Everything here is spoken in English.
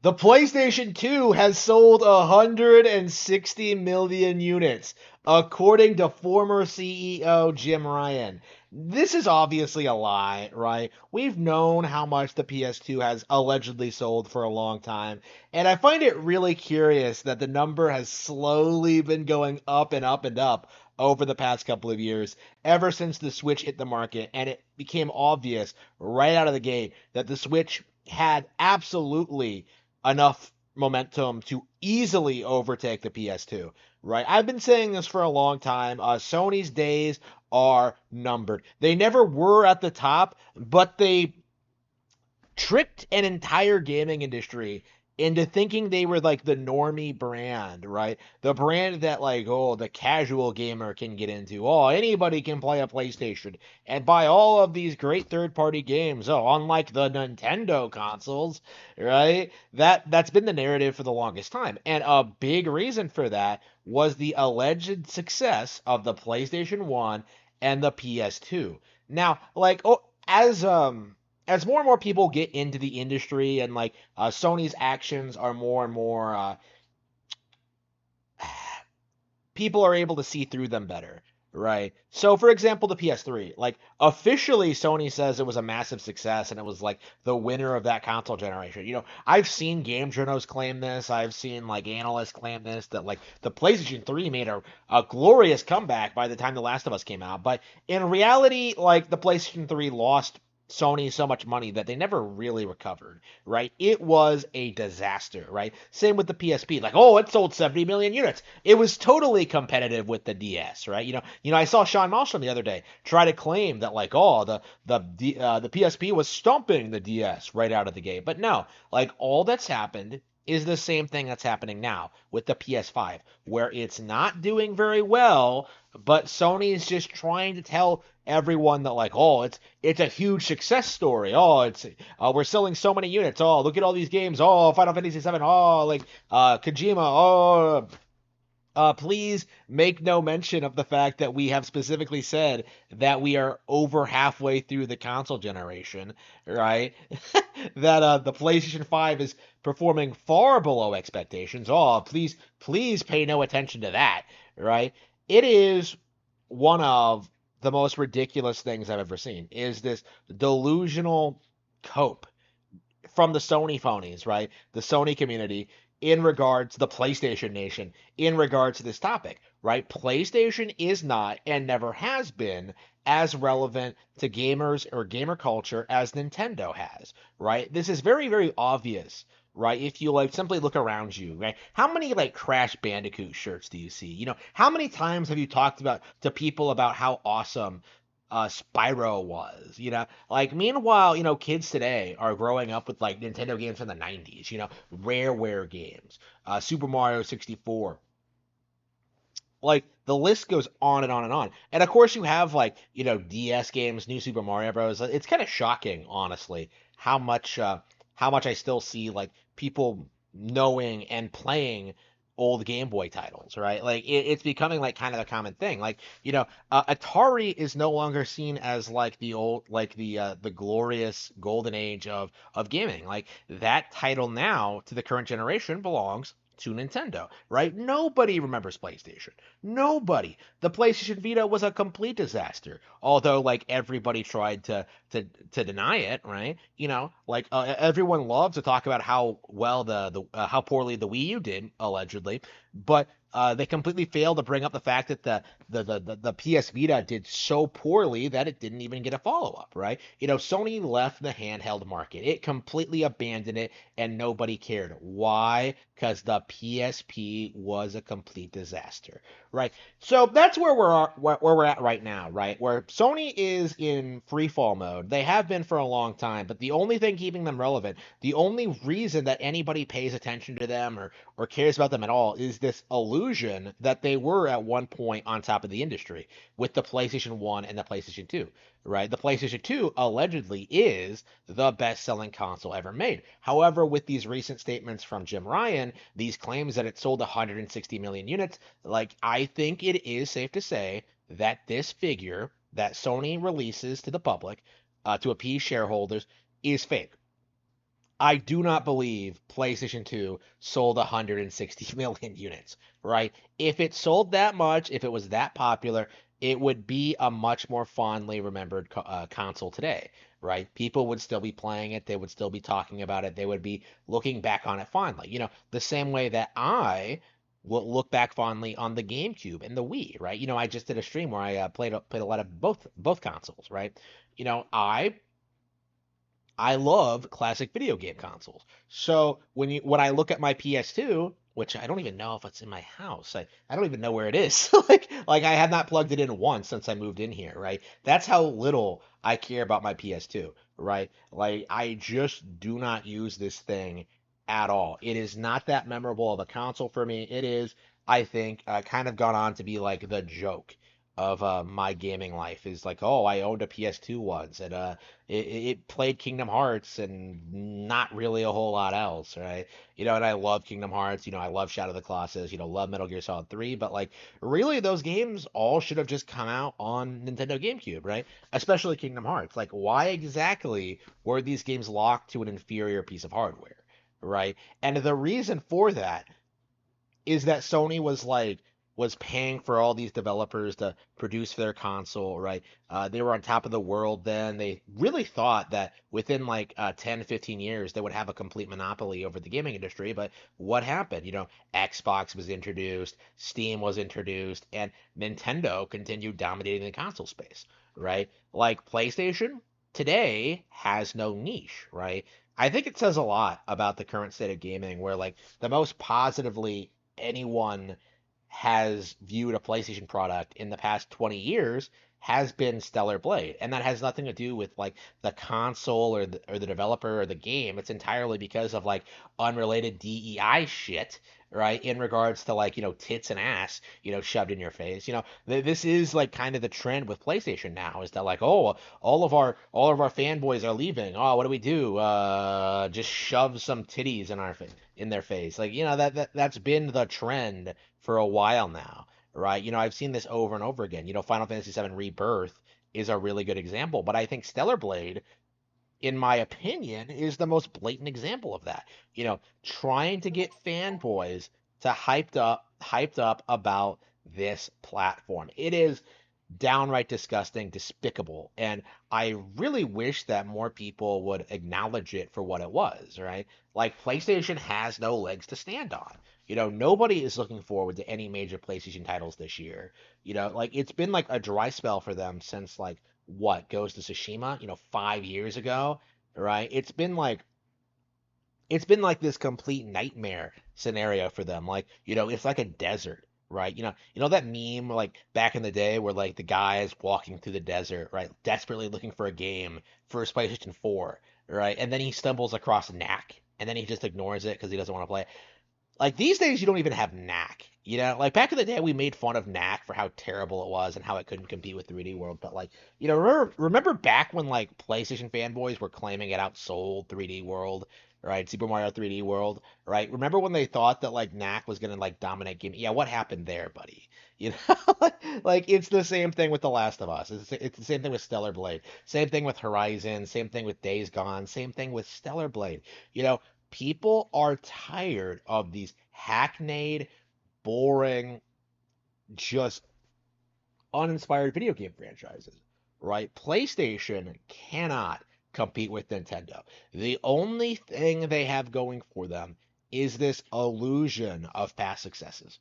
The PlayStation 2 has sold 160 million units, according to former CEO Jim Ryan. This is obviously a lie, right? We've known how much the PS2 has allegedly sold for a long time, and I find it really curious that the number has slowly been going up and up and up over the past couple of years, ever since the Switch hit the market, and it became obvious right out of the gate that the Switch had absolutely enough momentum to easily overtake the PS2, right? I've been saying this for a long time. Sony's days are numbered. They never were at the top, but they tricked an entire gaming industry into thinking they were like the normie brand, right? The brand that like, oh, the casual gamer can get into. Oh, anybody can play a PlayStation and buy all of these great third-party games. Oh, unlike the Nintendo consoles, right? That's been the narrative for the longest time. And a big reason for that was the alleged success of the PlayStation 1 and the PS2. Now, like, oh, as more and more people get into the industry and like Sony's actions are more and more people are able to see through them better, right? So for example, the PS3, like officially Sony says it was a massive success and it was like the winner of that console generation. I've seen game journals claim this, I've seen like analysts claim this that like the PlayStation 3 made a glorious comeback by the time The Last of Us came out, but in reality, like the PlayStation 3 lost Sony so much money that they never really recovered, right? It was a disaster, right? Same with the PSP. Like, oh, it sold 70 million units. It was totally competitive with the DS, right? I saw Sean Marshall the other day try to claim that like, oh, the PSP was stomping the DS right out of the gate. But no, like all that's happened is the same thing that's happening now with the PS5, where it's not doing very well, but Sony is just trying to tell everyone that like, oh, it's a huge success story. Oh, it's we're selling so many units. Oh, look at all these games. Oh, Final Fantasy 7. Oh, like Kojima. Oh, please make no mention of the fact that we have specifically said that we are over halfway through the console generation, right? That the PlayStation 5 is performing far below expectations. Oh, please pay no attention to that, right? It is one of the most ridiculous things I've ever seen. Is this delusional cope from the Sony phonies, right? The Sony community in regards to the PlayStation Nation in regards to this topic, right? PlayStation is not and never has been as relevant to gamers or gamer culture as Nintendo has, right? This is very, very obvious, right? If you like simply look around you, right? How many like Crash Bandicoot shirts do you see? How many times have you talked about to people about how awesome Spyro was, like meanwhile, kids today are growing up with like Nintendo games from the 90s, Rareware games, Super Mario 64. Like the list goes on and on and on. And of course you have like, DS games, New Super Mario Bros. It's kind of shocking, honestly, how much I still see like people knowing and playing old Game Boy titles, right? Like it's becoming like kind of a common thing. Like, Atari is no longer seen as like the old like the glorious golden age of gaming. Like that title now to the current generation belongs to Nintendo, right? Nobody remembers PlayStation. Nobody. The PlayStation Vita was a complete disaster. Although, like everybody tried to deny it, right? Like everyone loves to talk about how well the how poorly the Wii U did allegedly, but they completely failed to bring up the fact that the PS Vita did so poorly that it didn't even get a follow up, right? Sony left the handheld market. It completely abandoned it and nobody cared. Why? Because the PSP was a complete disaster, right? So that's where we're at right now, right? Where Sony is in free fall mode. They have been for a long time, but the only thing keeping them relevant, the only reason that anybody pays attention to them or cares about them at all is this illusion that they were at one point on top of the industry with the PlayStation 1 and the PlayStation 2, right? The PlayStation 2 allegedly is the best-selling console ever made. However, with these recent statements from Jim Ryan, these claims that it sold 160 million units, like I think it is safe to say that this figure that Sony releases to the public to appease shareholders is fake. I do not believe PlayStation 2 sold 160 million units, right? If it sold that much, if it was that popular, it would be a much more fondly remembered console today, right? People would still be playing it, they would still be talking about it, they would be looking back on it fondly. The same way that I will look back fondly on the GameCube and the Wii, right? I just did a stream where I played a lot of both consoles, right? You know, I love classic video game consoles. So when I look at my PS2, which I don't even know if it's in my house, I don't even know where it is. Like I have not plugged it in once since I moved in here, right? That's how little I care about my PS2, right? Like I just do not use this thing at all. It is not that memorable of a console for me. It is, I think, kind of gone on to be like the joke of my gaming life is like, oh, I owned a PS2 once, and it played Kingdom Hearts and not really a whole lot else, right? And I love Kingdom Hearts, I love Shadow of the Colossus, love Metal Gear Solid 3, but like really those games all should have just come out on Nintendo GameCube, right? Especially Kingdom Hearts. Like why exactly were these games locked to an inferior piece of hardware, right? And the reason for that is that Sony was paying for all these developers to produce for their console, right? They were on top of the world then. They really thought that within like 10, 15 years they would have a complete monopoly over the gaming industry. But what happened? Xbox was introduced, Steam was introduced, and Nintendo continued dominating the console space, right? Like PlayStation today has no niche, right? I think it says a lot about the current state of gaming where like the most positively anyone has viewed a PlayStation product in the past 20 years has been Stellar Blade. And that has nothing to do with like the console or the developer or the game. It's entirely because of like unrelated DEI shit, right? In regards to like, tits and ass, shoved in your face. This is like kind of the trend with PlayStation now is that like, oh, all of our fanboys are leaving. Oh, what do we do? Just shove some titties in their face. Like, that's been the trend for a while now, right? I've seen this over and over again. Final Fantasy VII Rebirth is a really good example, but I think Stellar Blade, in my opinion, is the most blatant example of that. Trying to get fanboys to hyped up about this platform. It is downright disgusting, despicable, and I really wish that more people would acknowledge it for what it was, right? Like PlayStation has no legs to stand on. Nobody is looking forward to any major PlayStation titles this year. Like it's been like a dry spell for them since like what Ghost of Tsushima, 5 years ago, right? It's been like this complete nightmare scenario for them. Like, it's like a desert, right? That meme like back in the day where like the guy is walking through the desert, right? Desperately looking for a game for his PlayStation 4, right? And then he stumbles across Knack, and then he just ignores it because he doesn't want to play. Like these days, you don't even have Knack. Like back in the day, we made fun of Knack for how terrible it was and how it couldn't compete with 3D World. But like, remember back when like PlayStation fanboys were claiming it outsold 3D World, right? Super Mario 3D World, right? Remember when they thought that like Knack was gonna like dominate game? Yeah, what happened there, buddy? Like it's the same thing with The Last of Us. It's the same thing with Stellar Blade. Same thing with Horizon. Same thing with Days Gone. Same thing with Stellar Blade. People are tired of these hackneyed, boring, just uninspired video game franchises, right? PlayStation cannot compete with Nintendo. The only thing they have going for them is this illusion of past successes,